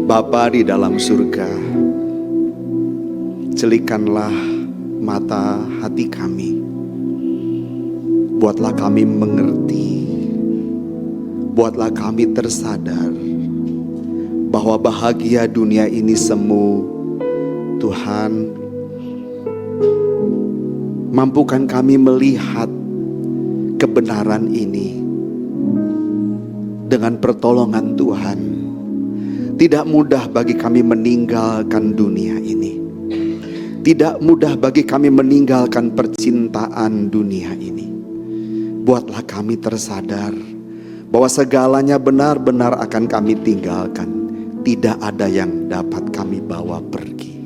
Bapa di dalam surga, celikanlah mata hati kami. Buatlah kami mengerti, buatlah kami tersadar bahwa bahagia dunia ini semu. Tuhan, mampukan kami melihat kebenaran ini dengan pertolongan Tuhan. Tidak mudah bagi kami meninggalkan dunia ini. Tidak mudah bagi kami meninggalkan percintaan dunia ini. Buatlah kami tersadar bahwa segalanya benar-benar akan kami tinggalkan. Tidak ada yang dapat kami bawa pergi.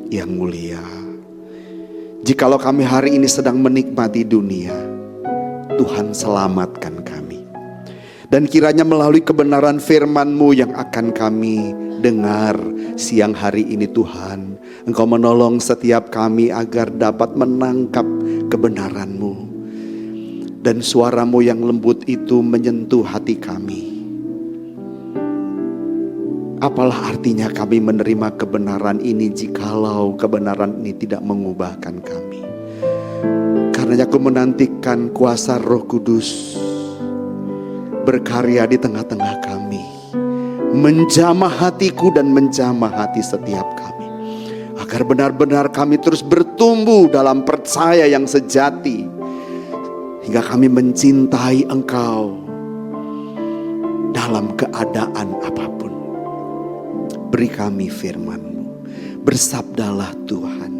Yang mulia, jikalau kami hari ini sedang menikmati dunia, Tuhan selamatkan kami. Dan kiranya melalui kebenaran firman-Mu yang akan kami dengar siang hari ini Tuhan, Engkau menolong setiap kami agar dapat menangkap kebenaran-Mu. Dan suara-Mu yang lembut itu menyentuh hati kami. Apalah artinya kami menerima kebenaran ini jikalau kebenaran ini tidak mengubahkan kami. Karenanya aku menantikan kuasa Roh Kudus berkarya di tengah-tengah kami, menjamah hatiku dan menjamah hati setiap kami, agar benar-benar kami terus bertumbuh dalam percaya yang sejati, hingga kami mencintai Engkau dalam keadaan apapun. Beri kami firman-Mu, bersabdalah Tuhan,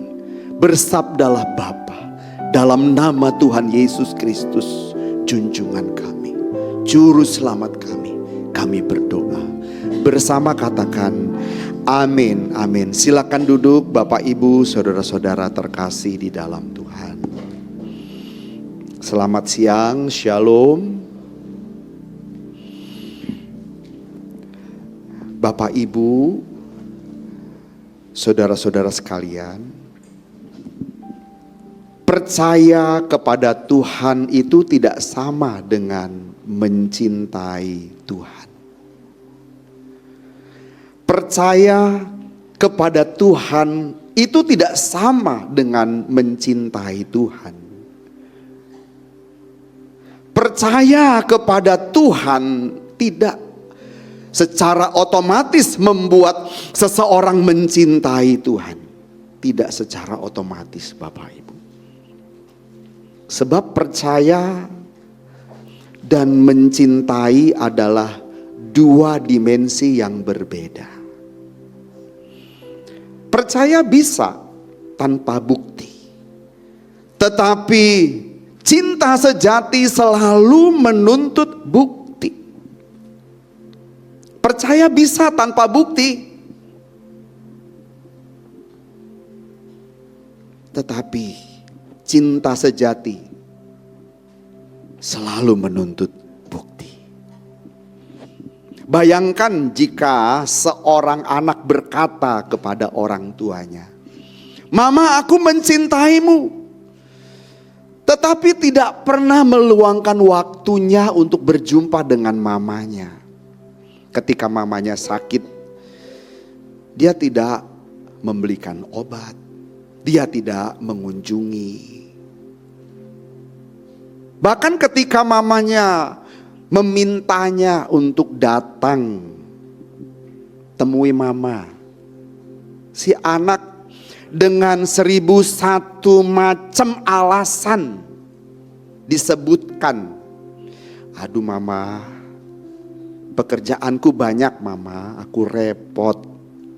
bersabdalah Bapa, dalam nama Tuhan Yesus Kristus, junjungan kami, Juru Selamat kami berdoa. Bersama katakan amin, amin. Silakan duduk Bapak Ibu, saudara-saudara terkasih di dalam Tuhan. Selamat siang, Shalom. Bapak Ibu, saudara-saudara sekalian, percaya kepada Tuhan itu tidak sama dengan mencintai Tuhan. Percaya kepada Tuhan itu tidak sama dengan mencintai Tuhan. Percaya kepada Tuhan tidak secara otomatis membuat seseorang mencintai Tuhan. Tidak secara otomatis, Bapak Ibu. Sebab percaya dan mencintai adalah dua dimensi yang berbeda. Percaya bisa tanpa bukti, tetapi cinta sejati selalu menuntut bukti. Percaya bisa tanpa bukti, tetapi cinta sejati selalu menuntut bukti. Bayangkan jika seorang anak berkata kepada orang tuanya, "Mama, aku mencintaimu," tetapi tidak pernah meluangkan waktunya untuk berjumpa dengan mamanya. Ketika mamanya sakit, dia tidak membelikan obat, dia tidak mengunjungi. Bahkan ketika mamanya memintanya untuk datang temui mama, si anak dengan 1001 macam alasan disebutkan. "Aduh mama, pekerjaanku banyak mama, aku repot."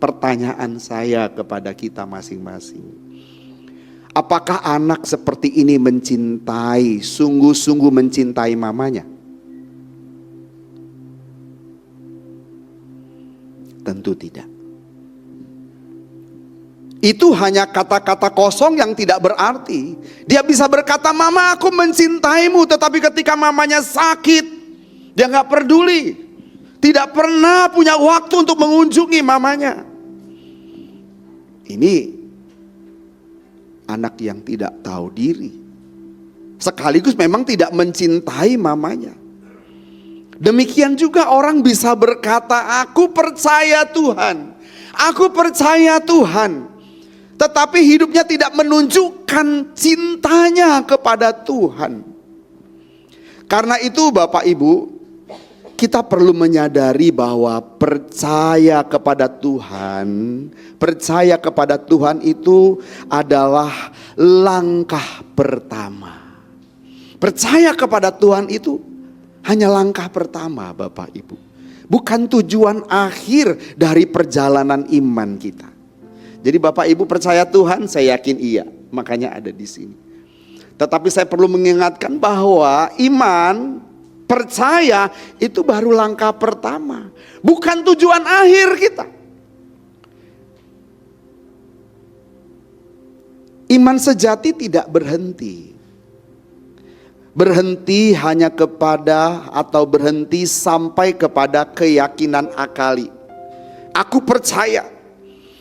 Pertanyaan saya kepada kita masing-masing, apakah anak seperti ini mencintai, sungguh-sungguh mencintai mamanya? Tentu tidak. Itu hanya kata-kata kosong yang tidak berarti. Dia bisa berkata, "Mama, aku mencintaimu," tetapi ketika mamanya sakit, dia gak peduli. Tidak pernah punya waktu untuk mengunjungi mamanya. Ini anak yang tidak tahu diri, sekaligus memang tidak mencintai mamanya. Demikian juga orang bisa berkata, aku percaya Tuhan, aku percaya Tuhan, tetapi hidupnya tidak menunjukkan cintanya kepada Tuhan. Karena itu Bapak Ibu, kita perlu menyadari bahwa percaya kepada Tuhan itu adalah langkah pertama. Percaya kepada Tuhan itu hanya langkah pertama Bapak Ibu. Bukan tujuan akhir dari perjalanan iman kita. Jadi Bapak Ibu percaya Tuhan, saya yakin iya, makanya ada di sini. Tetapi saya perlu mengingatkan bahwa iman, percaya itu baru langkah pertama, bukan tujuan akhir kita. Iman sejati tidak berhenti hanya kepada atau berhenti sampai kepada keyakinan akali. Aku percaya,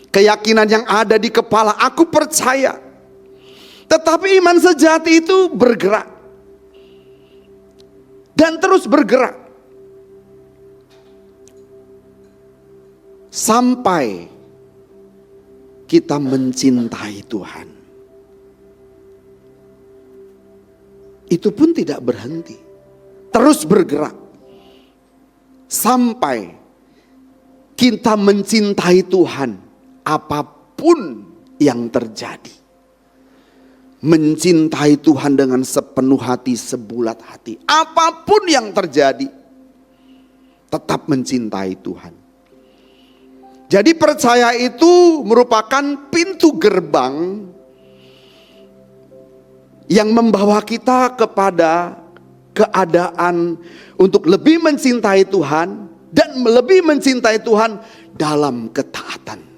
keyakinan yang ada di kepala, aku percaya. Tetapi iman sejati itu bergerak dan terus bergerak sampai kita mencintai Tuhan. Itu pun tidak berhenti, terus bergerak sampai kita mencintai Tuhan apapun yang terjadi. Mencintai Tuhan dengan sepenuh hati, sebulat hati. Apapun yang terjadi, tetap mencintai Tuhan. Jadi percaya itu merupakan pintu gerbang yang membawa kita kepada keadaan untuk lebih mencintai Tuhan dan lebih mencintai Tuhan dalam ketaatan.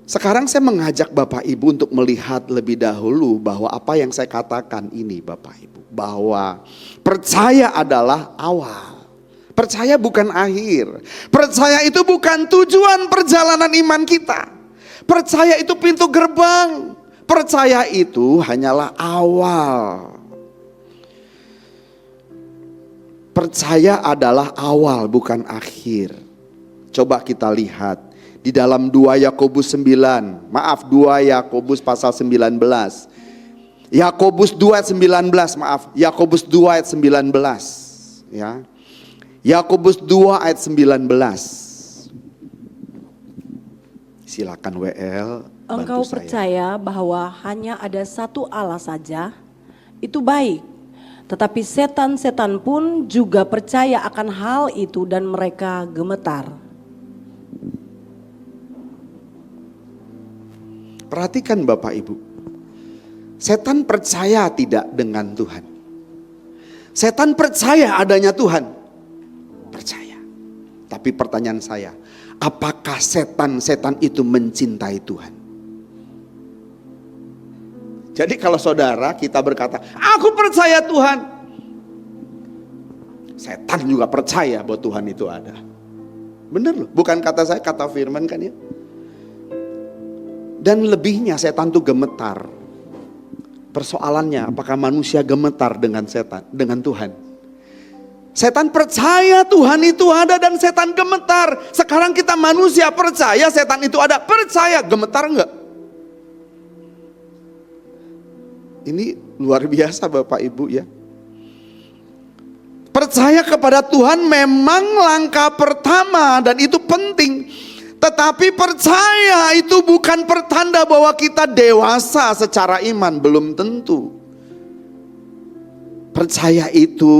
Sekarang saya mengajak Bapak Ibu untuk melihat lebih dahulu bahwa apa yang saya katakan ini Bapak Ibu, bahwa percaya adalah awal, percaya bukan akhir, percaya itu bukan tujuan perjalanan iman kita, percaya itu pintu gerbang, percaya itu hanyalah awal. Percaya adalah awal bukan akhir. Coba kita lihat di dalam 2 Yakobus pasal 19. Yakobus 2 ayat 19, Yakobus 2 ayat 19. Ya. Yakobus 2 ayat 19. Silakan WL. Engkau percaya bahwa hanya ada satu Allah saja, itu baik. Tetapi setan-setan pun juga percaya akan hal itu dan mereka gemetar. Perhatikan Bapak Ibu, setan percaya tidak dengan Tuhan. Setan percaya adanya Tuhan, percaya. Tapi pertanyaan saya, apakah setan-setan itu mencintai Tuhan? Jadi kalau saudara kita berkata, aku percaya Tuhan, setan juga percaya bahwa Tuhan itu ada. Benar loh, bukan kata saya, kata firman kan ya. Dan lebihnya setan itu gemetar. Persoalannya apakah manusia gemetar dengan setan, dengan Tuhan? Setan percaya Tuhan itu ada dan setan gemetar. Sekarang kita manusia percaya setan itu ada, percaya, gemetar enggak? Ini luar biasa Bapak Ibu ya. Percaya kepada Tuhan memang langkah pertama dan itu penting. Tetapi percaya itu bukan pertanda bahwa kita dewasa secara iman, belum tentu. Percaya itu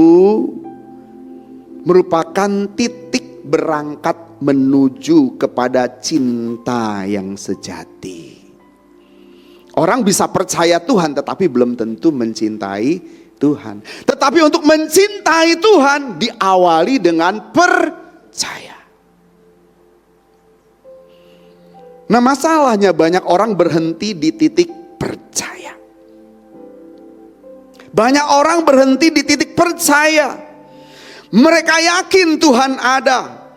merupakan titik berangkat menuju kepada cinta yang sejati. Orang bisa percaya Tuhan tetapi belum tentu mencintai Tuhan. Tetapi untuk mencintai Tuhan diawali dengan percaya. Nah, masalahnya banyak orang berhenti di titik percaya. Banyak orang berhenti di titik percaya. Mereka yakin Tuhan ada.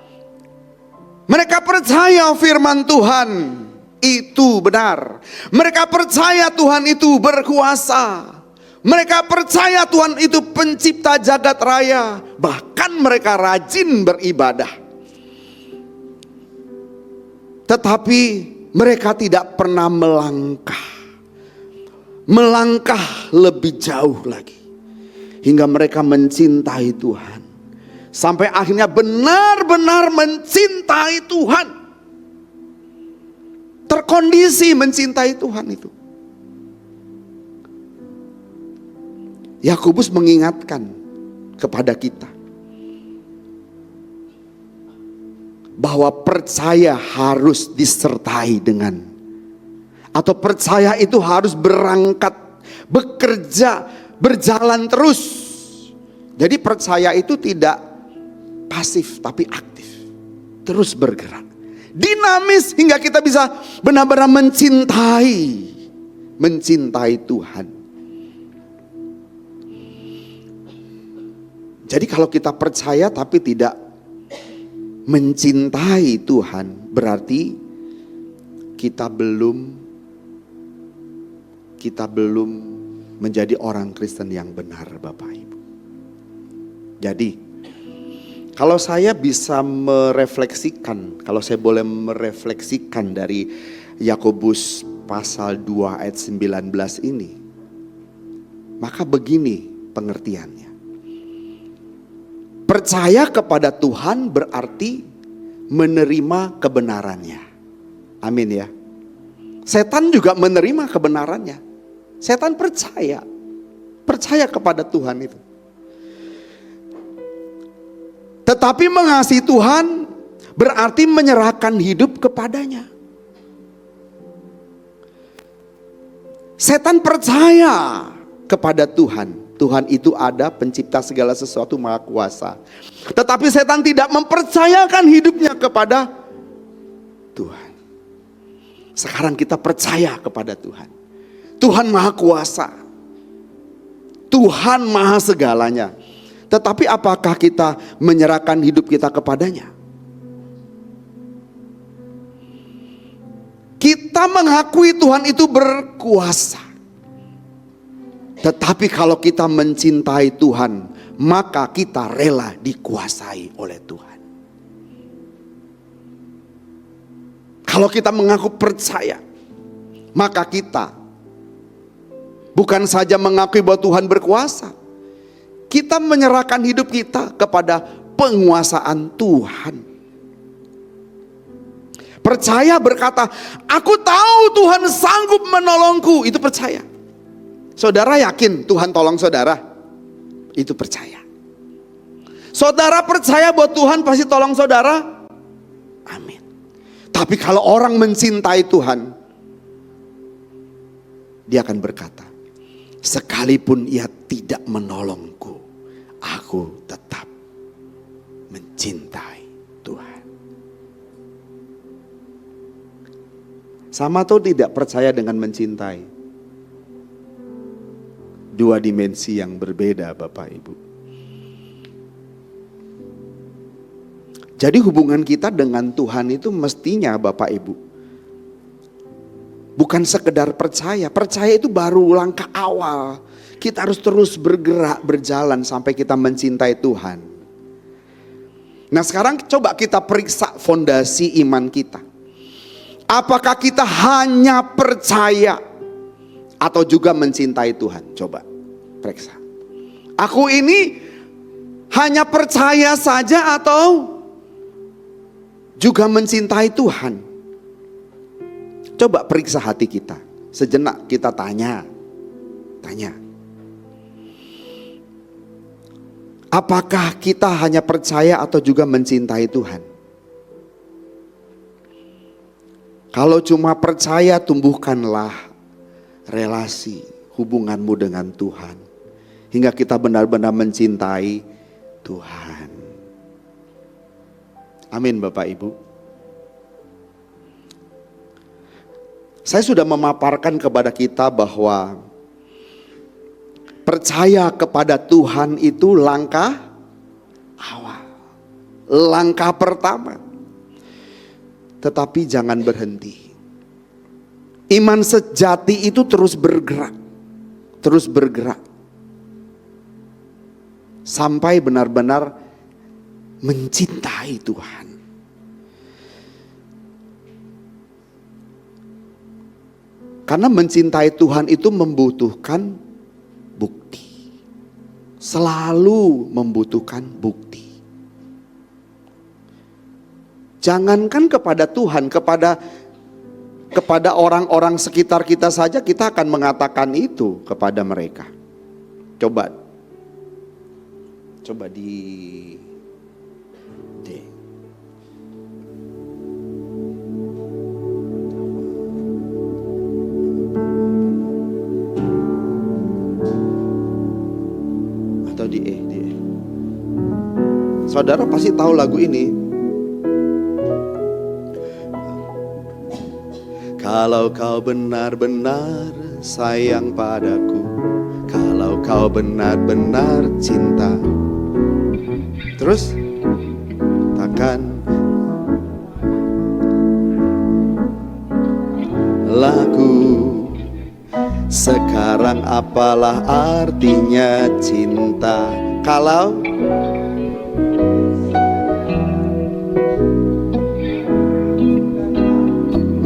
Mereka percaya firman Tuhan itu benar. Mereka percaya Tuhan itu berkuasa. Mereka percaya Tuhan itu pencipta jagat raya. Bahkan mereka rajin beribadah. Tetapi mereka tidak pernah melangkah lebih jauh lagi. Hingga mereka mencintai Tuhan. Sampai akhirnya benar-benar mencintai Tuhan. Terkondisi mencintai Tuhan itu. Yakobus mengingatkan kepada kita bahwa percaya harus disertai dengan, atau percaya itu harus berangkat, bekerja, berjalan terus. Jadi percaya itu tidak pasif tapi aktif, terus bergerak, dinamis hingga kita bisa benar-benar mencintai Tuhan. Jadi kalau kita percaya tapi tidak mencintai Tuhan, berarti kita belum menjadi orang Kristen yang benar, Bapak Ibu. Jadi kalau saya bisa merefleksikan, kalau saya boleh merefleksikan dari Yakobus pasal 2 ayat 19 ini, maka begini pengertiannya. Percaya kepada Tuhan berarti menerima kebenarannya. Amin ya. Setan juga menerima kebenarannya. Setan percaya kepada Tuhan itu. Tetapi mengasihi Tuhan berarti menyerahkan hidup kepadanya. Setan percaya kepada Tuhan. Tuhan itu ada, pencipta segala sesuatu, maha kuasa. Tetapi setan tidak mempercayakan hidupnya kepada Tuhan. Sekarang kita percaya kepada Tuhan. Tuhan maha kuasa. Tuhan maha segalanya. Tetapi apakah kita menyerahkan hidup kita kepadanya? Kita mengakui Tuhan itu berkuasa. Tetapi kalau kita mencintai Tuhan, maka kita rela dikuasai oleh Tuhan. Kalau kita mengaku percaya, maka kita bukan saja mengakui bahwa Tuhan berkuasa, kita menyerahkan hidup kita kepada penguasaan Tuhan. Percaya berkata, aku tahu Tuhan sanggup menolongku, itu percaya. Saudara yakin Tuhan tolong saudara? Itu percaya. Saudara percaya bahwa Tuhan pasti tolong saudara? Amin. Tapi kalau orang mencintai Tuhan, dia akan berkata, sekalipun ia tidak menolongku, aku tetap mencintai Tuhan. Sama atau tidak percaya dengan mencintai? Dua dimensi yang berbeda, Bapak Ibu. Jadi hubungan kita dengan Tuhan itu mestinya, Bapak Ibu, bukan sekedar percaya. Percaya itu baru langkah awal. Kita harus terus bergerak, berjalan sampai kita mencintai Tuhan. Nah sekarang coba kita periksa fondasi iman kita. Apakah kita hanya percaya atau juga mencintai Tuhan? Coba periksa. Aku ini hanya percaya saja atau juga mencintai Tuhan? Coba periksa hati kita. Sejenak kita tanya. Apakah kita hanya percaya atau juga mencintai Tuhan? Kalau cuma percaya, tumbuhkanlah relasi hubunganmu dengan Tuhan, hingga kita benar-benar mencintai Tuhan. Amin Bapak Ibu. Saya sudah memaparkan kepada kita bahwa percaya kepada Tuhan itu langkah awal, langkah pertama. Tetapi jangan berhenti. Iman sejati itu terus bergerak, terus bergerak. sampai benar-benar mencintai Tuhan. Karena mencintai Tuhan itu membutuhkan bukti. Selalu membutuhkan bukti. Jangankan kepada Tuhan, kepada orang-orang sekitar kita saja kita akan mengatakan itu kepada mereka. Coba di D. Atau di E. Saudara pasti tahu lagu ini. Kalau kau benar-benar sayang padaku, kalau kau benar-benar cinta, terus takkan laku. Sekarang apalah artinya cinta kalau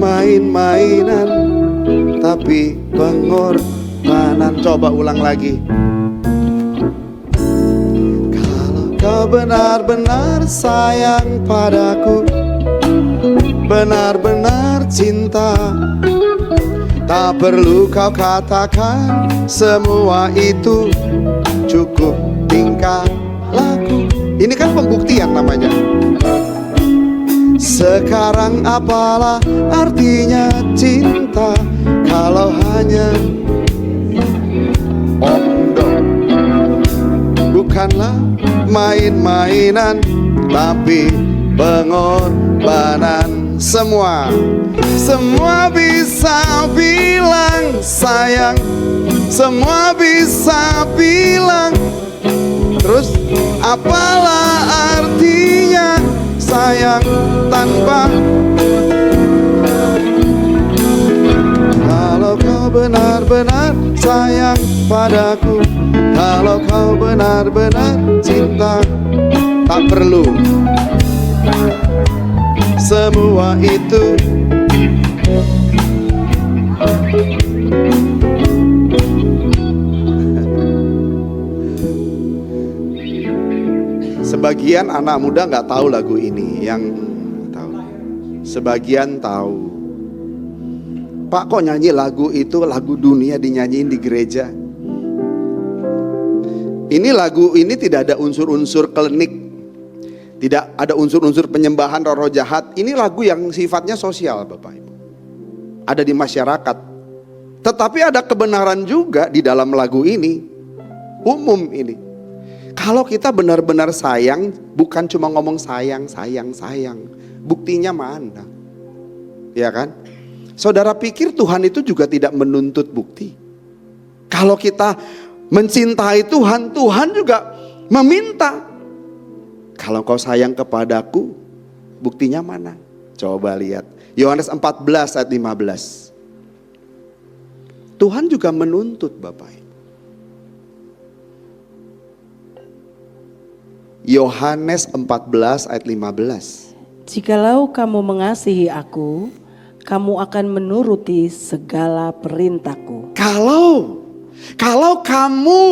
main-mainan tapi pengorbanan. Coba ulang lagi. Kalau kau benar-benar sayang padaku, benar-benar cinta, tak perlu kau katakan semua itu, cukup tingkah laku. Ini kan pembuktian namanya. Sekarang apalah artinya cinta kalau hanya omdo, bukanlah main-mainan tapi pengorbanan. Semua bisa bilang sayang, semua bisa bilang. Terus apalah artinya sayang tanpa, kalau kau benar-benar sayang padaku, kalau kau benar-benar cinta, tak perlu semua itu. Sebagian anak muda nggak tahu lagu ini, yang tahu. Sebagian tahu. Pak, kok nyanyi lagu itu, lagu dunia dinyanyiin di gereja? Ini lagu ini tidak ada unsur-unsur klinik, tidak ada unsur-unsur penyembahan roh-roh jahat. Ini lagu yang sifatnya sosial, Bapak Ibu. Ada di masyarakat. Tetapi ada kebenaran juga di dalam lagu ini, umum ini. Kalau kita benar-benar sayang, bukan cuma ngomong sayang, sayang, sayang. Buktinya mana? Ya kan? Saudara pikir Tuhan itu juga tidak menuntut bukti? Kalau kita mencintai Tuhan, Tuhan juga meminta. Kalau kau sayang kepadaku, buktinya mana? Coba lihat. Yohanes 14 ayat 15. Tuhan juga menuntut, Bapak. Yohanes 14 ayat 15. Jikalau kamu mengasihi aku, kamu akan menuruti segala perintahku. Kalau kamu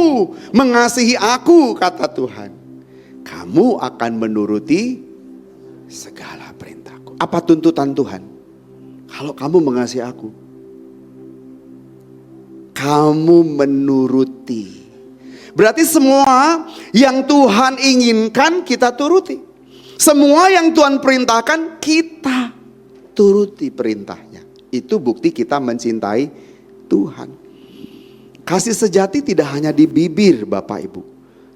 mengasihi aku, kata Tuhan, kamu akan menuruti segala perintahku. Apa tuntutan Tuhan? Kalau kamu mengasihi aku, kamu menuruti. Berarti semua yang Tuhan inginkan kita turuti. Semua yang Tuhan perintahkan kita turuti perintahnya. Itu bukti kita mencintai Tuhan. Kasih sejati tidak hanya di bibir, Bapak Ibu,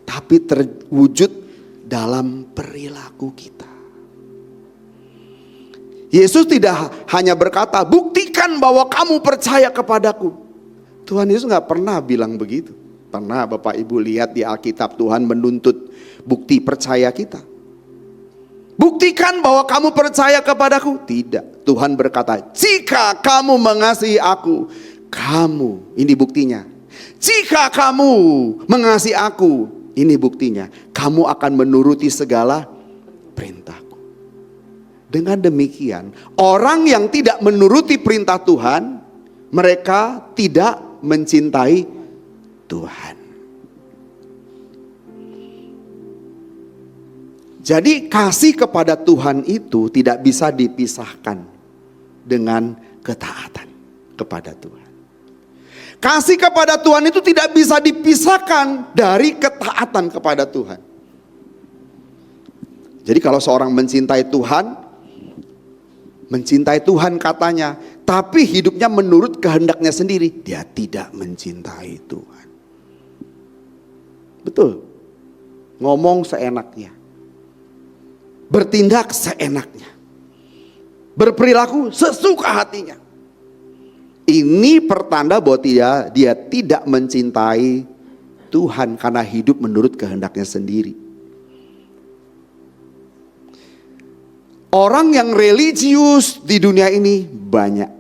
tapi terwujud dalam perilaku kita. Yesus tidak hanya berkata, buktikan bahwa kamu percaya kepadaku. Tuhan Yesus gak pernah bilang begitu. Pernah Bapak Ibu lihat di Alkitab Tuhan menuntut bukti percaya kita? Buktikan bahwa kamu percaya kepadaku. Tidak. Tuhan berkata, jika kamu mengasihi aku, kamu, ini buktinya. Jika kamu mengasihi aku, Ini buktinya, kamu akan menuruti segala perintahku. Dengan demikian, orang yang tidak menuruti perintah Tuhan, mereka tidak mencintai Tuhan. Jadi kasih kepada Tuhan itu tidak bisa dipisahkan dengan ketaatan kepada Tuhan. Kasih kepada Tuhan itu tidak bisa dipisahkan dari ketaatan kepada Tuhan. Jadi kalau seorang mencintai Tuhan katanya, tapi hidupnya menurut kehendaknya sendiri, dia tidak mencintai Tuhan. Betul. Ngomong seenaknya, bertindak seenaknya, berperilaku sesuka hatinya. Ini pertanda bahwa dia tidak mencintai Tuhan karena hidup menurut kehendaknya sendiri. Orang yang religius di dunia ini banyak.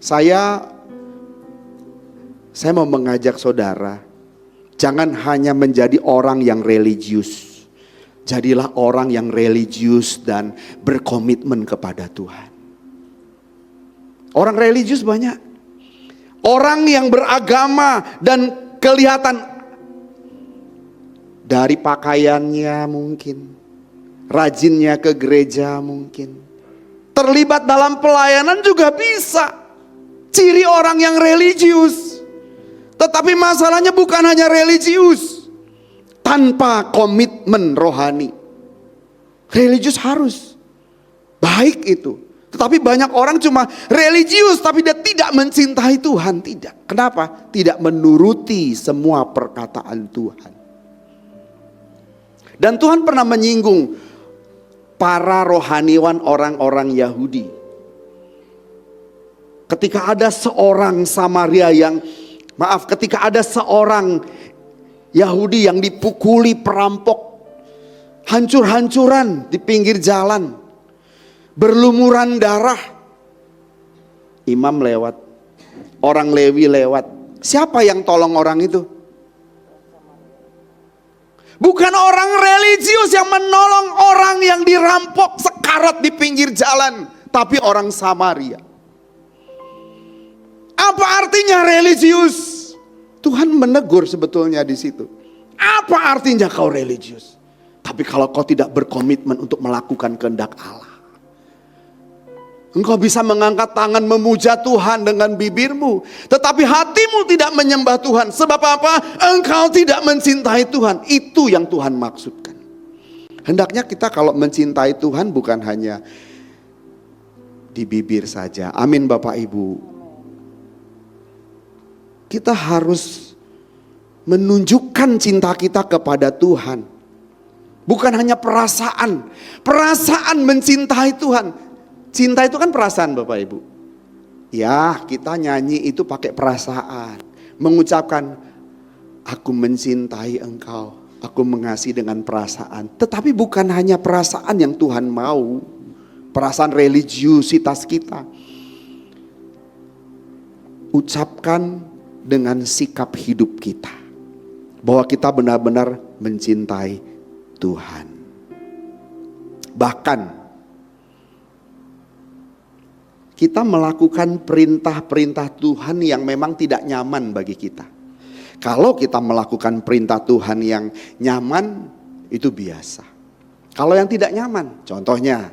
Saya mau mengajak saudara, jangan hanya menjadi orang yang religius. Jadilah orang yang religius dan berkomitmen kepada Tuhan. Orang religius banyak. Orang yang beragama dan kelihatan dari pakaiannya mungkin, rajinnya ke gereja mungkin, terlibat dalam pelayanan juga bisa. Ciri orang yang religius. Tetapi masalahnya bukan hanya religius, tanpa komitmen rohani. Religius harus baik itu. Tetapi banyak orang cuma religius tapi dia tidak mencintai Tuhan. Tidak. Kenapa? Tidak menuruti semua perkataan Tuhan. Dan Tuhan pernah menyinggung para rohaniwan orang-orang Yahudi. Ketika ada seorang Samaria ketika ada seorang Yahudi yang dipukuli perampok, hancur-hancuran di pinggir jalan, berlumuran darah. Imam lewat, orang Lewi lewat. Siapa yang tolong orang itu? Bukan orang religius yang menolong orang yang dirampok sekarat di pinggir jalan, tapi orang Samaria. Apa artinya religius? Tuhan menegur sebetulnya di situ. Apa artinya kau religius? Tapi kalau kau tidak berkomitmen untuk melakukan kehendak Allah, engkau bisa mengangkat tangan memuja Tuhan dengan bibirmu, tetapi hatimu tidak menyembah Tuhan. Sebab apa? Engkau tidak mencintai Tuhan. Itu yang Tuhan maksudkan. Hendaknya kita kalau mencintai Tuhan bukan hanya di bibir saja. Amin Bapak Ibu. Kita harus menunjukkan cinta kita kepada Tuhan. Bukan hanya perasaan. Perasaan mencintai Tuhan. Cinta itu kan perasaan Bapak Ibu. Ya, kita nyanyi itu pakai perasaan. Mengucapkan, aku mencintai engkau, aku mengasihi dengan perasaan. Tetapi bukan hanya perasaan yang Tuhan mau. Perasaan religiusitas kita. Ucapkan dengan sikap hidup kita. Bahwa kita benar-benar mencintai Tuhan. Bahkan kita melakukan perintah-perintah Tuhan yang memang tidak nyaman bagi kita. Kalau kita melakukan perintah Tuhan yang nyaman, itu biasa. Kalau yang tidak nyaman, contohnya,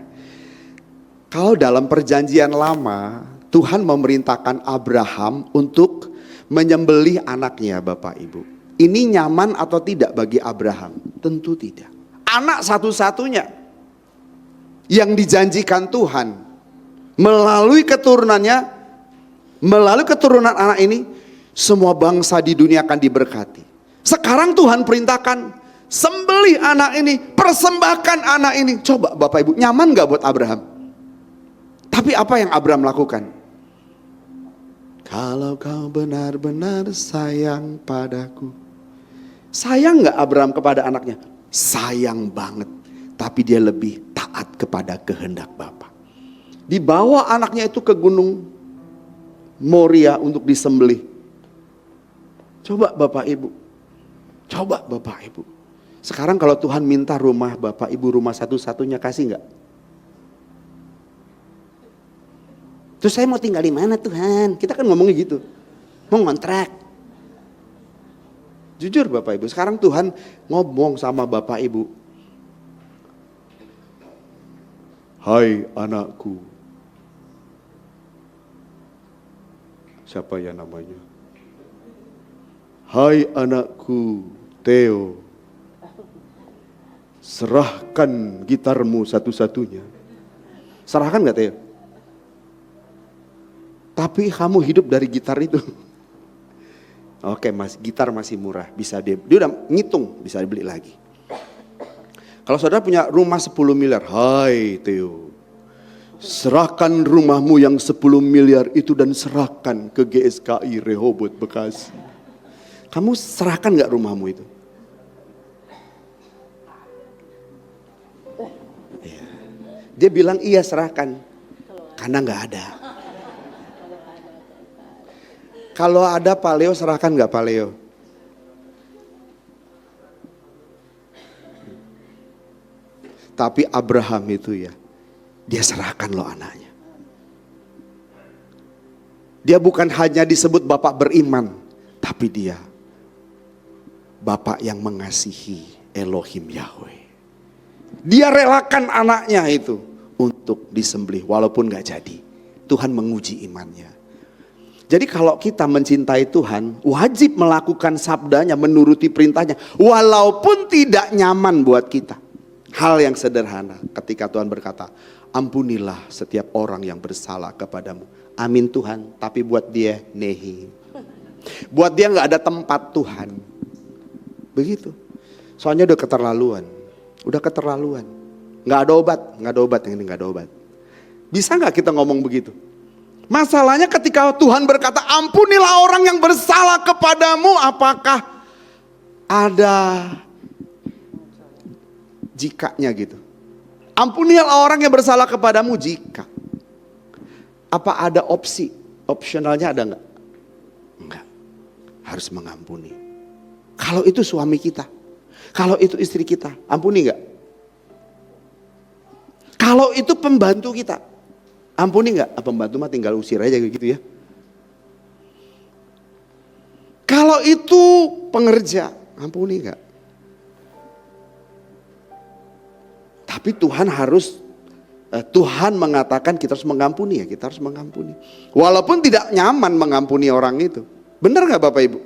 kalau dalam perjanjian lama, Tuhan memerintahkan Abraham untuk menyembelih anaknya Bapak Ibu. Ini nyaman atau tidak bagi Abraham? Tentu tidak. Anak satu-satunya yang dijanjikan Tuhan. Melalui keturunannya, melalui keturunan anak ini, semua bangsa di dunia akan diberkati. Sekarang Tuhan perintahkan, sembelih anak ini, persembahkan anak ini. Coba Bapak Ibu, nyaman gak buat Abraham? Tapi apa yang Abraham lakukan? Kalau kau benar-benar sayang padaku. Sayang gak Abraham kepada anaknya? Sayang banget. Tapi dia lebih taat kepada kehendak Bapa. Dibawa anaknya itu ke gunung Moria untuk disembelih. Coba Bapak Ibu, Coba Bapak Ibu. Sekarang kalau Tuhan minta rumah Bapak Ibu rumah satu-satunya, kasih nggak? Terus saya mau tinggal di mana Tuhan? Kita kan ngomongnya gitu. Mau ngontrak. Jujur Bapak Ibu, sekarang Tuhan ngomong sama Bapak Ibu. Hai anakku. Siapa ya namanya? Hai anakku, Theo. Serahkan gitarmu satu-satunya. Serahkan gak Theo? Tapi kamu hidup dari gitar itu. Oke mas, gitar masih murah. Bisa dia udah ngitung, bisa dibeli lagi. Kalau saudara punya rumah 10 miliar. Hai Theo. Serahkan rumahmu yang 10 miliar itu dan serahkan ke GSKI Rehoboth Bekasi. Kamu serahkan gak rumahmu itu? Iya. Dia bilang iya serahkan. Karena gak ada. Kalau ada Pak Leo serahkan gak Pak Leo? Tapi Abraham itu ya, dia serahkan loh anaknya. Dia bukan hanya disebut bapak beriman, tapi dia bapak yang mengasihi Elohim Yahweh. Dia relakan anaknya itu untuk disembelih walaupun gak jadi. Tuhan menguji imannya. Jadi kalau kita mencintai Tuhan, wajib melakukan sabdanya, menuruti perintahnya. Walaupun tidak nyaman buat kita. Hal yang sederhana ketika Tuhan berkata, ampunilah setiap orang yang bersalah kepadamu. Amin Tuhan, tapi buat dia nehi. Buat dia gak ada tempat Tuhan. Begitu. Soalnya udah keterlaluan. Udah keterlaluan. Gak ada obat yang ini gak ada obat. Bisa gak kita ngomong begitu? Masalahnya ketika Tuhan berkata ampunilah orang yang bersalah kepadamu, apakah ada jikanya gitu? Ampunilah orang yang bersalah kepadamu jika. Apa ada opsi? Opsionalnya ada enggak? Enggak. Harus mengampuni. Kalau itu suami kita, kalau itu istri kita, ampuni enggak? Kalau itu pembantu kita, ampuni nggak? Pembantu mah tinggal usir aja gitu ya. Kalau itu pengerja, ampuni nggak? Tapi Tuhan mengatakan kita harus mengampuni ya, kita harus mengampuni. Walaupun tidak nyaman mengampuni orang itu. Benar nggak Bapak Ibu?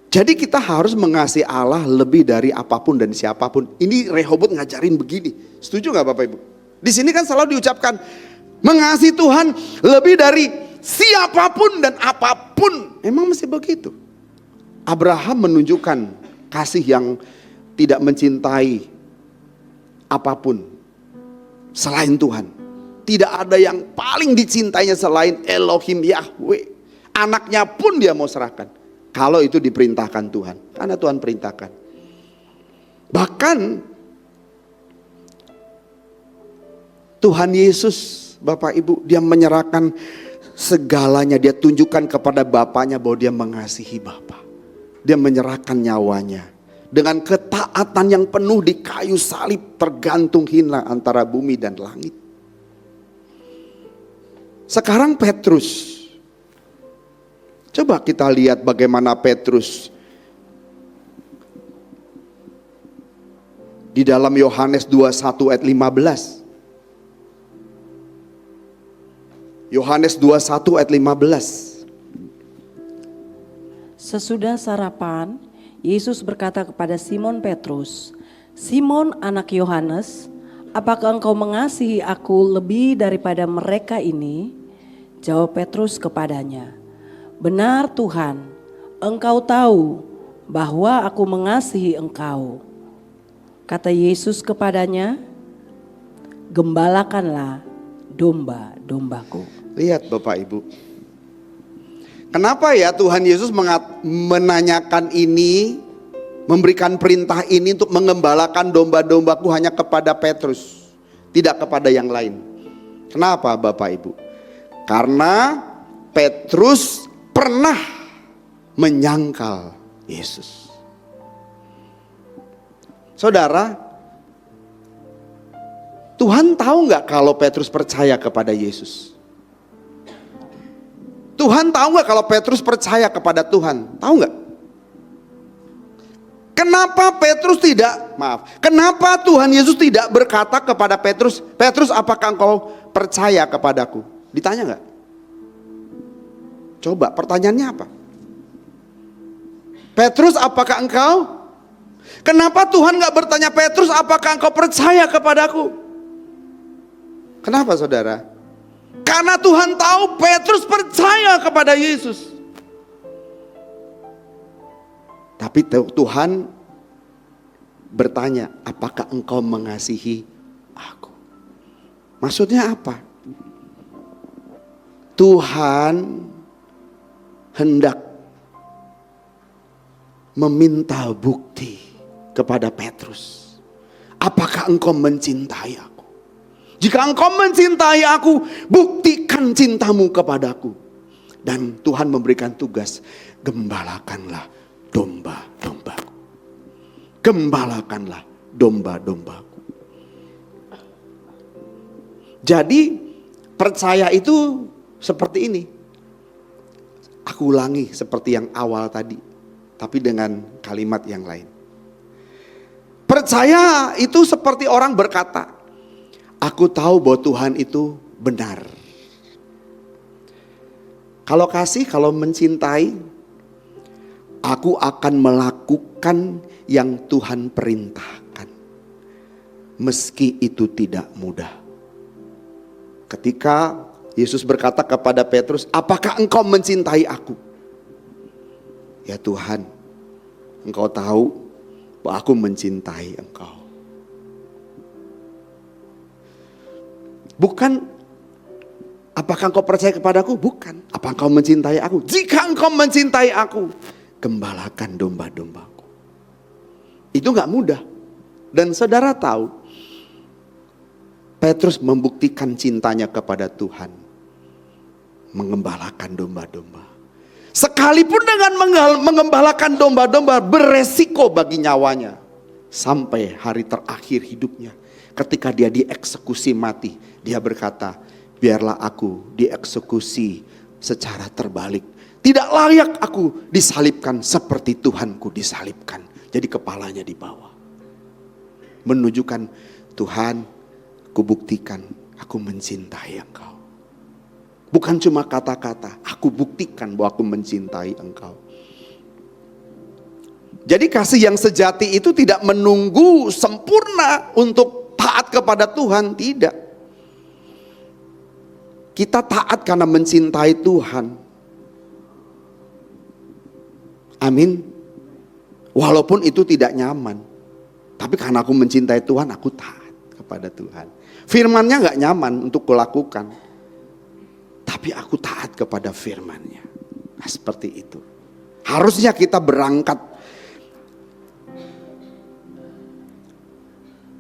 Jadi kita harus mengasihi Allah lebih dari apapun dan siapapun. Ini Rehoboth ngajarin begini. Setuju gak Bapak Ibu? Di sini kan selalu diucapkan mengasihi Tuhan lebih dari siapapun dan apapun. Emang mesti begitu. Abraham menunjukkan kasih yang tidak mencintai apapun selain Tuhan. Tidak ada yang paling dicintainya selain Elohim Yahweh. Anaknya pun dia mau serahkan. Kalau itu diperintahkan Tuhan, karena Tuhan perintahkan. Bahkan Tuhan Yesus, Bapak Ibu, dia menyerahkan segalanya. Dia tunjukkan kepada Bapaknya bahwa dia mengasihi Bapa. Dia menyerahkan nyawanya. Dengan ketaatan yang penuh di kayu salib, tergantung hina antara bumi dan langit. Sekarang Petrus. Coba kita lihat bagaimana Petrus di dalam Yohanes 21 ayat 15. Yohanes 21 ayat 15. Sesudah sarapan, Yesus berkata kepada Simon Petrus, Simon anak Yohanes, apakah engkau mengasihi aku lebih daripada mereka ini? Jawab Petrus kepadanya, benar Tuhan, engkau tahu bahwa aku mengasihi engkau. Kata Yesus kepadanya, gembalakanlah domba-dombaku. Lihat Bapak Ibu. Kenapa ya Tuhan Yesus menanyakan ini, memberikan perintah ini untuk mengembalakan domba-dombaku hanya kepada Petrus, tidak kepada yang lain. Kenapa Bapak Ibu? Karena Petrus pernah menyangkal Yesus. Saudara, Tuhan tahu nggak kalau Petrus percaya kepada Yesus? Tuhan tahu nggak kalau Petrus percaya kepada Tuhan? Tahu nggak? Kenapa Petrus kenapa Tuhan Yesus tidak berkata kepada Petrus, Petrus apakah engkau percaya kepadaku? Ditanya nggak? Coba pertanyaannya apa? Petrus apakah engkau? Kenapa Tuhan nggak bertanya Petrus apakah engkau percaya kepadaku? Kenapa saudara? Karena Tuhan tahu Petrus percaya kepada Yesus. Tapi Tuhan bertanya, apakah engkau mengasihi aku? Maksudnya apa? Tuhan hendak meminta bukti kepada Petrus. Apakah engkau mencintai aku? Jika engkau mencintai aku, buktikan cintamu kepadaku. Dan Tuhan memberikan tugas, gembalakanlah domba-dombaku. Gembalakanlah domba-dombaku. Jadi percaya itu seperti ini. Aku ulangi seperti yang awal tadi, tapi dengan kalimat yang lain. Percaya itu seperti orang berkata, aku tahu bahwa Tuhan itu benar. Kalau kasih, kalau mencintai, aku akan melakukan yang Tuhan perintahkan. Meski itu tidak mudah. Ketika Yesus berkata kepada Petrus, apakah engkau mencintai aku? Ya Tuhan, engkau tahu bahwa aku mencintai engkau. Bukan, apakah engkau percaya kepadaku? Bukan. Apa engkau mencintai aku? Jika engkau mencintai aku, gembalakan domba-dombaku. Itu gak mudah. Dan saudara tahu, Petrus membuktikan cintanya kepada Tuhan, mengembalakan domba-domba. Sekalipun dengan mengembalakan domba-domba beresiko bagi nyawanya. Sampai hari terakhir hidupnya, ketika dia dieksekusi mati, dia berkata, biarlah aku dieksekusi secara terbalik. Tidak layak aku disalibkan seperti Tuhanku disalibkan. Jadi kepalanya di bawah. Menunjukkan, Tuhan, aku buktikan aku mencintai engkau. Bukan cuma kata-kata, aku buktikan bahwa aku mencintai engkau. Jadi kasih yang sejati itu tidak menunggu sempurna untuk taat kepada Tuhan, tidak. Kita taat karena mencintai Tuhan. Amin. Walaupun itu tidak nyaman, tapi karena aku mencintai Tuhan, aku taat kepada Tuhan. Firman-Nya gak nyaman untuk kulakukan, tapi aku taat kepada firman-Nya. Nah, seperti itu. Harusnya kita berangkat,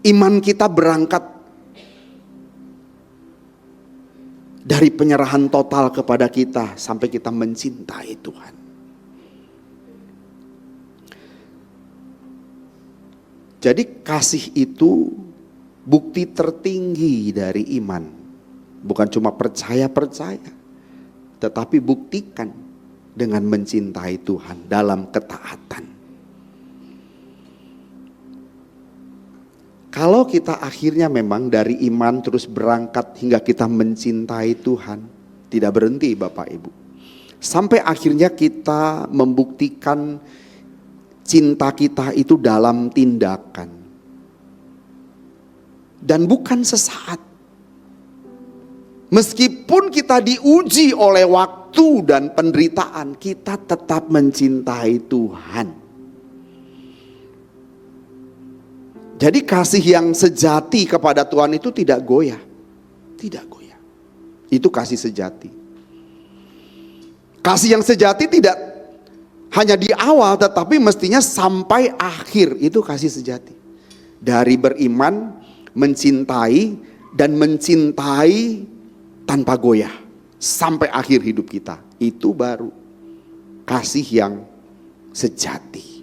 iman kita berangkat dari penyerahan total kepada kita sampai kita mencintai Tuhan. Jadi kasih itu bukti tertinggi dari iman. Bukan cuma percaya-percaya, tetapi buktikan dengan mencintai Tuhan dalam ketaatan. Kalau kita akhirnya memang dari iman terus berangkat hingga kita mencintai Tuhan, tidak berhenti Bapak Ibu. Sampai akhirnya kita membuktikan cinta kita itu dalam tindakan. Dan bukan sesaat. Meskipun kita diuji oleh waktu dan penderitaan, kita tetap mencintai Tuhan. Jadi kasih yang sejati kepada Tuhan itu tidak goyah. Tidak goyah. Itu kasih sejati. Kasih yang sejati tidak hanya di awal, tetapi mestinya sampai akhir. Itu kasih sejati. Dari beriman, mencintai, dan mencintai tanpa goyah. sampai akhir hidup kita. Itu baru kasih yang sejati.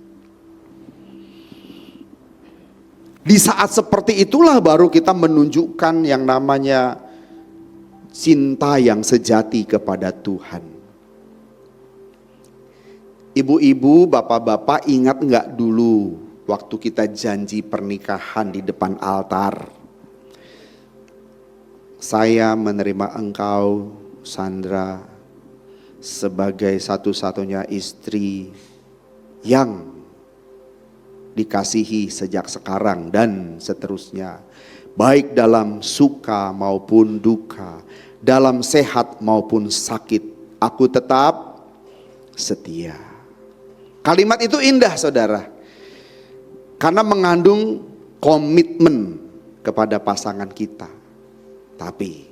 Di saat seperti itulah baru kita menunjukkan yang namanya cinta yang sejati kepada Tuhan. Ibu-ibu, bapak-bapak, ingat nggak dulu waktu kita janji pernikahan di depan altar? Saya menerima engkau, Sandra, sebagai satu-satunya istri yang dikasihi sejak sekarang dan seterusnya. Baik dalam suka maupun duka, dalam sehat maupun sakit, aku tetap setia. Kalimat itu indah, saudara, karena mengandung komitmen kepada pasangan kita. Tapi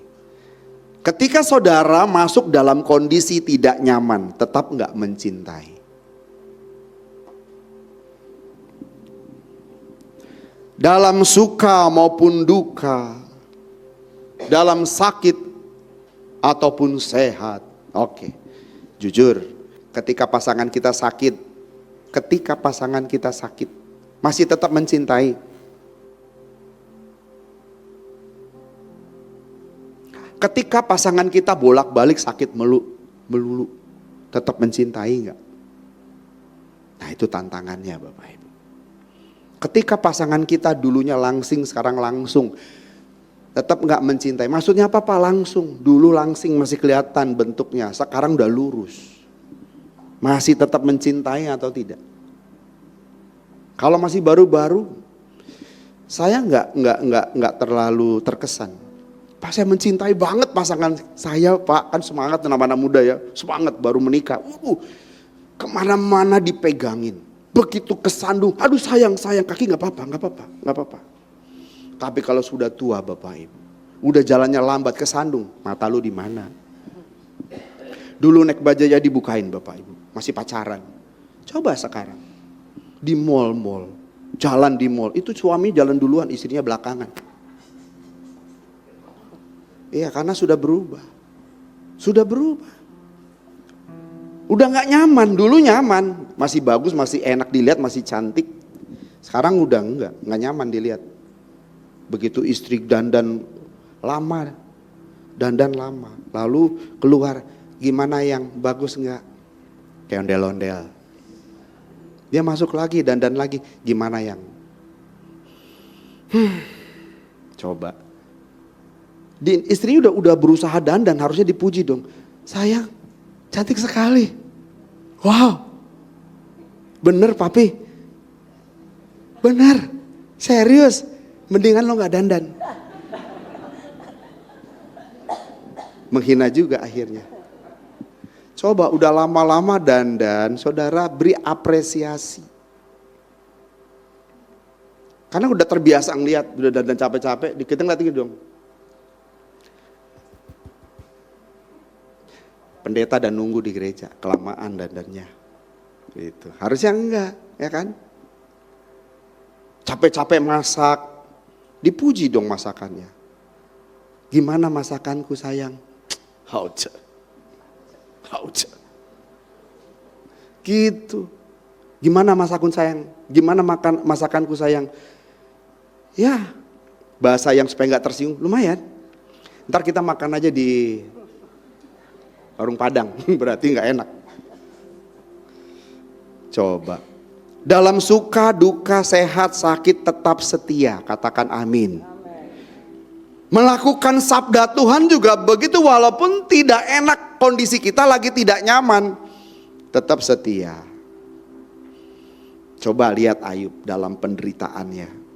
ketika saudara masuk dalam kondisi tidak nyaman, tetap nggak mencintai. Dalam suka maupun duka, dalam sakit ataupun sehat. Oke, jujur, ketika pasangan kita sakit, masih tetap mencintai. Ketika pasangan kita bolak-balik sakit melulu, tetap mencintai enggak? Nah, itu tantangannya Bapak Ibu. Ketika pasangan kita dulunya langsing, sekarang langsung, tetap enggak mencintai. Maksudnya apa Pak langsung? Dulu langsing masih kelihatan bentuknya, sekarang udah lurus. Masih tetap mencintai atau tidak? Kalau masih baru-baru, saya enggak terlalu terkesan. Pak, saya mencintai banget pasangan saya Pak, kan semangat anak-anak muda ya, semangat baru menikah. Kemana-mana dipegangin. Begitu kesandung, aduh sayang kaki nggak apa-apa. Tapi kalau sudah tua Bapak Ibu, udah jalannya lambat kesandung, mata lu di mana? Dulu naik bajaj dibukain Bapak Ibu, masih pacaran. Coba sekarang di mall, jalan di mall, itu suami jalan duluan, istrinya belakangan. Iya, karena sudah berubah. Udah gak nyaman, dulu nyaman. Masih bagus, masih enak dilihat, masih cantik. Sekarang udah enggak nyaman dilihat. Begitu istri dandan lama. Lalu keluar, gimana yang bagus enggak? Kayak ondel-ondel. Dia masuk lagi, dandan lagi, gimana yang? Coba. Istrinya udah berusaha dandan, harusnya dipuji dong. Sayang, cantik sekali. Wow. Bener papi. Bener. Serius. Mendingan lo gak dandan. Menghina juga akhirnya. Coba udah lama-lama dandan, saudara beri apresiasi. Karena udah terbiasa ngeliat, udah dandan capek-capek, kita ngeliat gitu dong. Pendeta dan nunggu di gereja, kelamaan dandannya. Gitu. Harusnya enggak, ya kan? Capek-capek masak, dipuji dong masakannya. Gimana masakanku sayang? Hauce. Gitu. Gimana masakanku sayang? Gimana masakanku sayang? Ya, bahasa yang supaya enggak tersinggung, lumayan. Ntar kita makan aja di warung Padang, berarti nggak enak. Coba. Dalam suka, duka, sehat, sakit tetap setia. Katakan amin. Melakukan sabda Tuhan juga begitu, walaupun tidak enak, kondisi kita lagi tidak nyaman, tetap setia. Coba lihat Ayub dalam penderitaannya.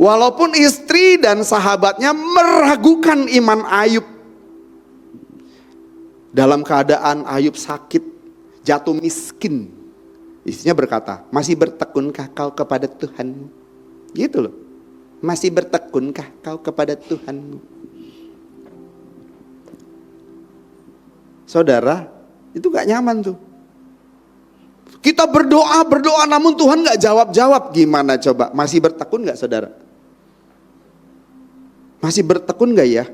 Walaupun istri dan sahabatnya meragukan iman Ayub. Dalam keadaan Ayub sakit, jatuh miskin, istrinya berkata, masih bertekunkah kau kepada Tuhan? Gitu loh, masih bertekunkah kau kepada Tuhan? Saudara, itu gak nyaman tuh. Kita berdoa namun Tuhan gak jawab. Gimana coba, masih bertekun gak saudara? Masih bertekun gak ya?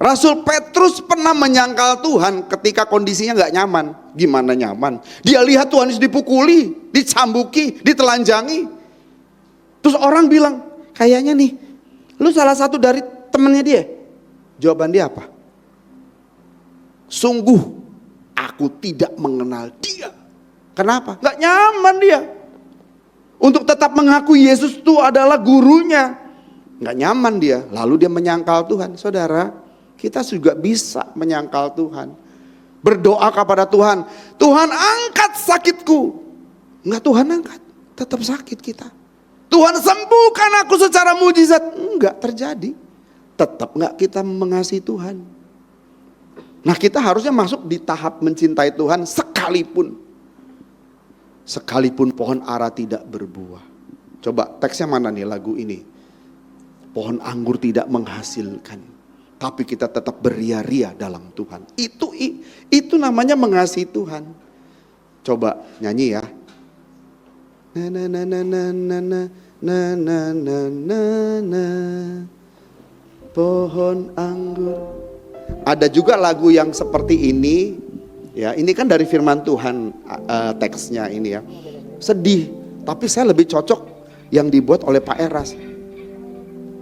Rasul Petrus pernah menyangkal Tuhan ketika kondisinya nggak nyaman. Gimana nyaman? Dia lihat Tuhan Yesus dipukuli, dicambuki, ditelanjangi. Terus orang bilang, kayaknya nih, lu salah satu dari temennya dia. Jawaban dia apa? Sungguh aku tidak mengenal dia. Kenapa? Nggak nyaman dia. Untuk tetap mengakui Yesus itu adalah gurunya. Nggak nyaman dia. Lalu dia menyangkal Tuhan. Saudara, kita juga bisa menyangkal Tuhan. Berdoa kepada Tuhan. Tuhan angkat sakitku. Enggak, Tuhan angkat. Tetap sakit kita. Tuhan sembuhkan aku secara mujizat. Enggak terjadi. Tetap enggak kita mengasihi Tuhan. Nah, kita harusnya masuk di tahap mencintai Tuhan sekalipun. Sekalipun pohon ara tidak berbuah. Coba teksnya mana nih lagu ini? Pohon anggur tidak menghasilkan, tapi kita tetap beria-ria dalam Tuhan. Itu namanya mengasihi Tuhan. Coba nyanyi ya. Na na na na na na na na na na na na. Pohon anggur. Ada juga lagu yang seperti ini. Ya, ini kan dari firman Tuhan teksnya ini ya. Sedih, tapi saya lebih cocok yang dibuat oleh Pak Eras.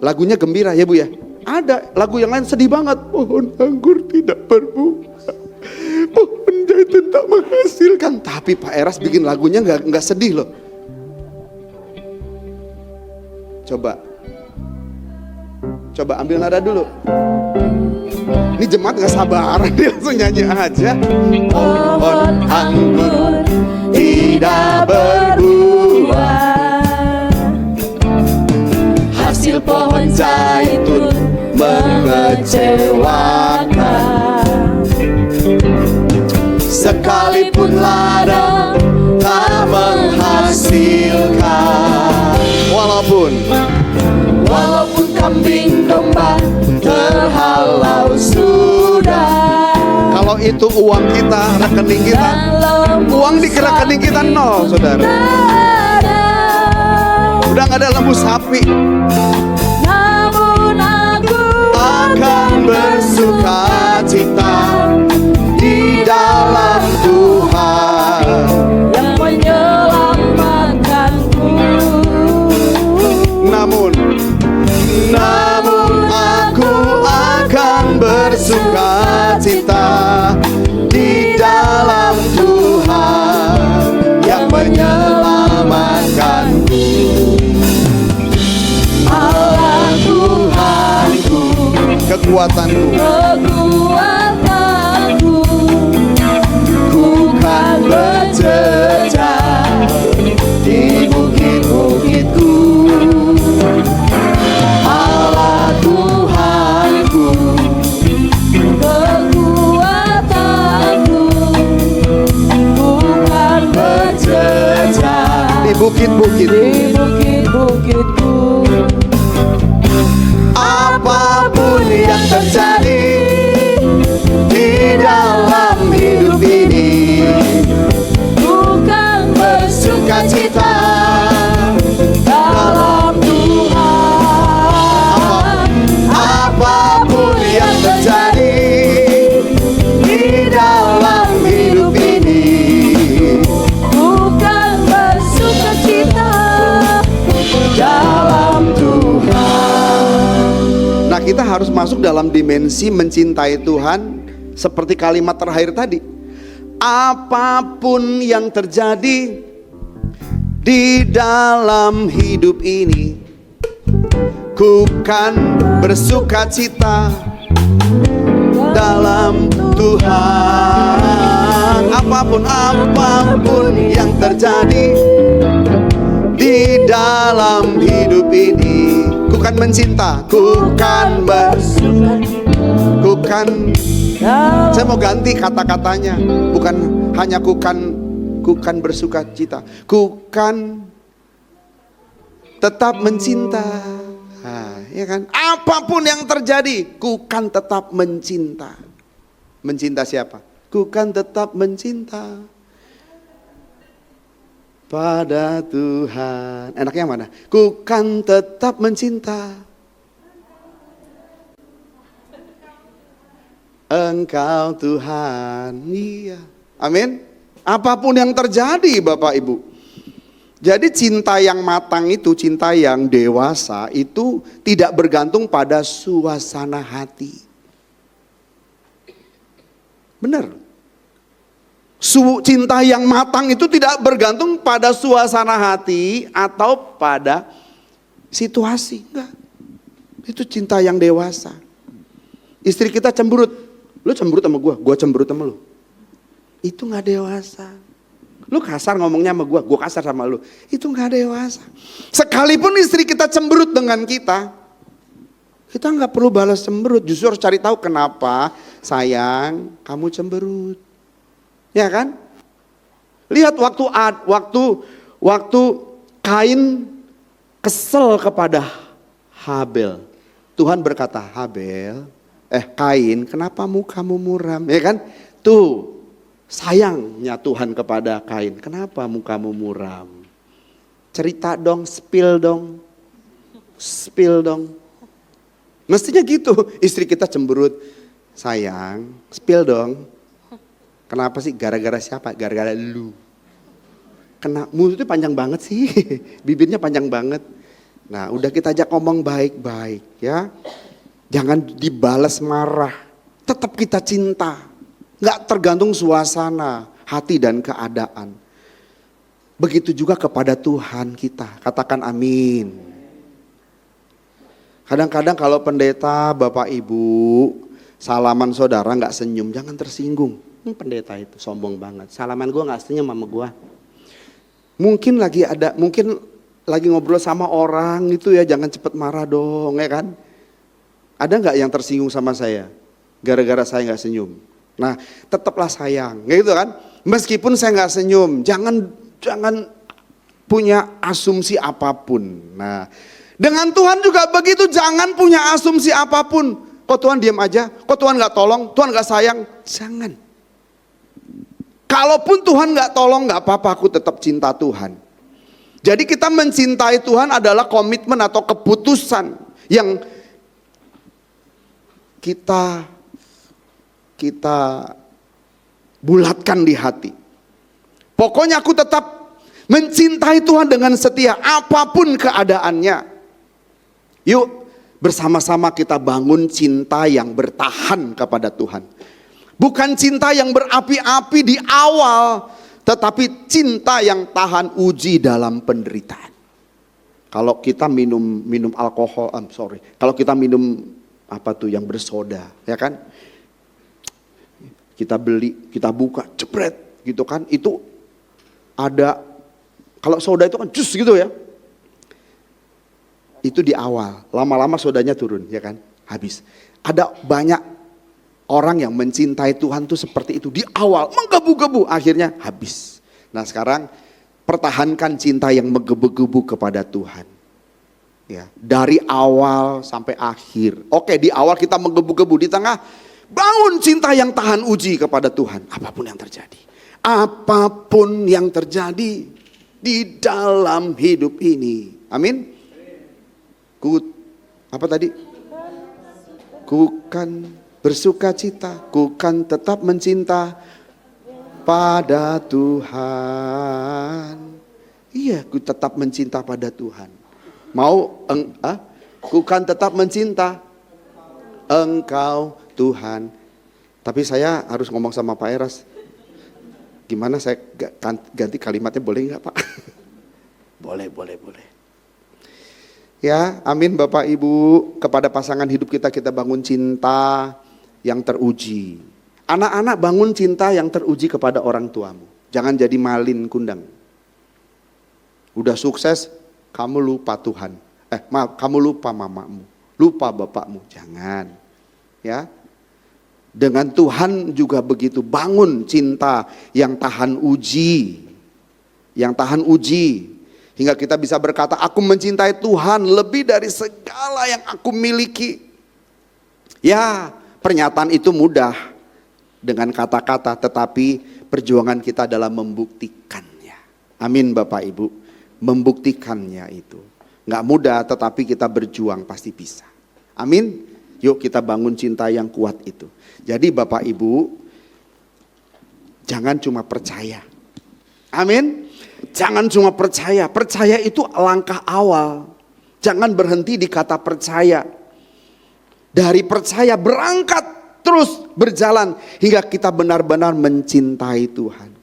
Lagunya gembira ya Bu ya. Ada lagu yang lain sedih banget. Pohon anggur tidak berbuah, pohon zaitun tak menghasilkan. Tapi Pak Eras bikin lagunya nggak sedih loh. Coba ambil nada dulu. Ini jemaat gak sabaran, dia langsung nyanyi aja. Pohon anggur tidak berbuah, hasil pohon zaitun mengecewakan. Sekalipun ladang tak menghasilkan. Walaupun kambing domba terhalau sudah. Kalau itu uang kita, rekening kita, uang di rekening kita nol, saudara. Udah gak ada lembu sapi. Namun aku akan bersukacita di dalam Tuhan yang menyelamatkanku. Namun aku akan bersukacita di dalam Tuhan yang menyelamatkanku. Allah Tuhanku, kekuatanku, ku kan berjejak di bukit-bukitku. Allah Tuhanku, kekuatanku, bukan berjejak di bukit-bukitku. Apapun yang terjadi di dalam hidup ini, bukan bersukacita dalam Tuhan. Apapun yang terjadi di dalam hidup ini, bukan bersukacita dalam Tuhan. Nah, kita harus masuk dalam dimensi mencintai Tuhan seperti kalimat terakhir tadi. Apapun yang terjadi di dalam hidup ini, ku kan bersukacita dalam Tuhan. Apapun yang terjadi di dalam hidup ini, ku kan mencinta, ku kan saya mau ganti kata-katanya, bukan hanya ku kan bersukacita, ku kan tetap mencinta. Nah, ya kan? Apapun yang terjadi, ku kan tetap mencinta. Mencinta siapa? Ku kan tetap mencinta pada Tuhan. Enaknya mana? Ku kan tetap mencinta. Engkau Tuhan. Iya. Amin. Apapun yang terjadi Bapak Ibu. Jadi cinta yang matang itu, cinta yang dewasa itu tidak bergantung pada suasana hati. Benar. Cinta yang matang itu tidak bergantung pada suasana hati atau pada situasi. Enggak. Itu cinta yang dewasa. Istri kita cemberut. Lu cemberut sama gue cemberut sama lu. Itu gak dewasa. Lu kasar ngomongnya sama gue kasar sama lu. Itu gak dewasa. Sekalipun istri kita cemberut dengan kita gak perlu balas cemberut. Justru harus cari tahu kenapa sayang kamu cemberut. Ya kan? Lihat waktu Kain kesel kepada Habel. Tuhan berkata, Kain, kenapa mukamu muram? Ya kan? Tuh, sayangnya Tuhan kepada Kain. Kenapa mukamu muram? Cerita dong, spill dong. Mestinya gitu, istri kita cemberut. Sayang, spill dong. Kenapa sih? Gara-gara siapa? Gara-gara lu. Mulutnya panjang banget sih, bibirnya panjang banget. Nah, udah kita ajak ngomong baik-baik ya. Jangan dibalas marah. Tetap kita cinta. Gak tergantung suasana, hati dan keadaan. Begitu juga kepada Tuhan kita. Katakan amin. Kadang-kadang kalau pendeta, Bapak Ibu, salaman saudara gak senyum, jangan tersinggung. Ini pendeta itu sombong banget. Salaman gue gak senyum sama gue. Mungkin lagi ngobrol sama orang gitu ya, jangan cepet marah dong ya kan. Ada gak yang tersinggung sama saya? Gara-gara saya gak senyum. Nah tetaplah sayang gitu kan. Meskipun saya gak senyum, jangan punya asumsi apapun. Nah dengan Tuhan juga begitu, jangan punya asumsi apapun. Kok Tuhan diam aja? Kok Tuhan gak tolong? Tuhan gak sayang? Jangan. Kalaupun Tuhan gak tolong gak apa-apa, aku tetap cinta Tuhan. Jadi kita mencintai Tuhan adalah komitmen atau keputusan yang kita bulatkan di hati. Pokoknya aku tetap mencintai Tuhan dengan setia apapun keadaannya. Yuk bersama-sama kita bangun cinta yang bertahan kepada Tuhan. Bukan cinta yang berapi-api di awal, tetapi cinta yang tahan uji dalam penderitaan. Kalau kita minum alkohol, kalau kita minum yang bersoda, ya kan? Kita beli, kita buka, jebret gitu kan. Itu ada, kalau soda itu kan jus gitu ya. Itu di awal, lama-lama sodanya turun ya kan, habis. Ada banyak orang yang mencintai Tuhan tuh seperti itu, di awal menggebu-gebu, akhirnya habis. Nah sekarang pertahankan cinta yang menggebu-gebu kepada Tuhan. Ya, dari awal sampai akhir. Oke, di awal kita menggebu-gebu, di tengah bangun cinta yang tahan uji kepada Tuhan. Apapun yang terjadi. Apapun yang terjadi di dalam hidup ini. Amin. Kukan bersuka cita, kukan tetap mencinta pada Tuhan. Iya, ku tetap mencinta pada Tuhan. Kukan tetap mencinta Engkau Tuhan. Tapi saya harus ngomong sama Pak Eras. Gimana saya ganti kalimatnya, boleh nggak Pak? Boleh. Ya, amin Bapak Ibu. Kepada pasangan hidup kita bangun cinta yang teruji. Anak-anak bangun cinta yang teruji kepada orang tuamu. Jangan jadi malin kundang. Udah sukses, kamu lupa Tuhan. Kamu lupa mamamu, lupa bapakmu. Jangan. Ya. Dengan Tuhan juga begitu. Bangun cinta yang tahan uji. Yang tahan uji. Hingga kita bisa berkata, aku mencintai Tuhan lebih dari segala yang aku miliki. Ya, pernyataan itu mudah dengan kata-kata, tetapi perjuangan kita dalam membuktikannya. Amin Bapak Ibu, membuktikannya itu. Nggak mudah, tetapi kita berjuang pasti bisa. Amin. Yuk kita bangun cinta yang kuat itu. Jadi Bapak Ibu, jangan cuma percaya. Amin. Jangan cuma percaya. Percaya itu langkah awal. Jangan berhenti di kata percaya. Dari percaya berangkat terus berjalan hingga kita benar-benar mencintai Tuhan.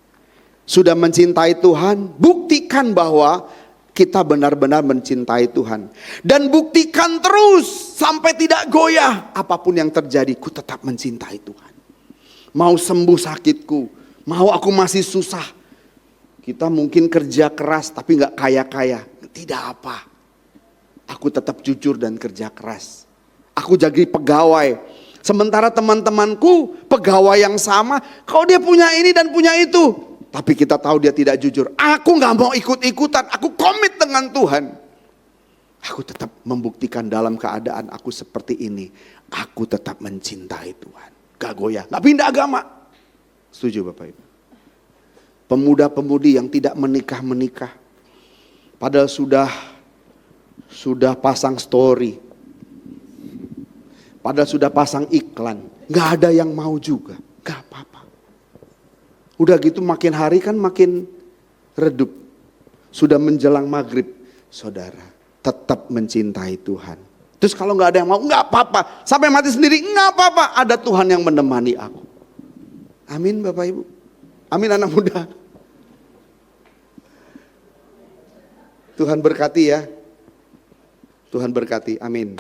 Sudah mencintai Tuhan, buktikan bahwa kita benar-benar mencintai Tuhan. Dan buktikan terus sampai tidak goyah. Apapun yang terjadi, ku tetap mencintai Tuhan. Mau sembuh sakitku, mau aku masih susah. Kita mungkin kerja keras tapi gak kaya-kaya. Tidak apa. Aku tetap jujur dan kerja keras. Aku jadi pegawai. Sementara teman-temanku pegawai yang sama, kau dia punya ini dan punya itu. Tapi kita tahu dia tidak jujur. Aku gak mau ikut-ikutan. Aku komit dengan Tuhan. Aku tetap membuktikan dalam keadaan aku seperti ini. Aku tetap mencintai Tuhan. Gak goyah. Gak pindah agama. Setuju Bapak Ibu? Pemuda-pemudi yang tidak menikah-menikah. Padahal sudah pasang story. Padahal sudah pasang iklan. Gak ada yang mau juga. Gak apa-apa. Udah gitu makin hari kan makin redup. Sudah menjelang maghrib. Saudara, tetap mencintai Tuhan. Terus kalau gak ada yang mau, gak apa-apa. Sampai mati sendiri, gak apa-apa. Ada Tuhan yang menemani aku. Amin Bapak Ibu. Amin anak muda. Tuhan berkati ya. Tuhan berkati, amin.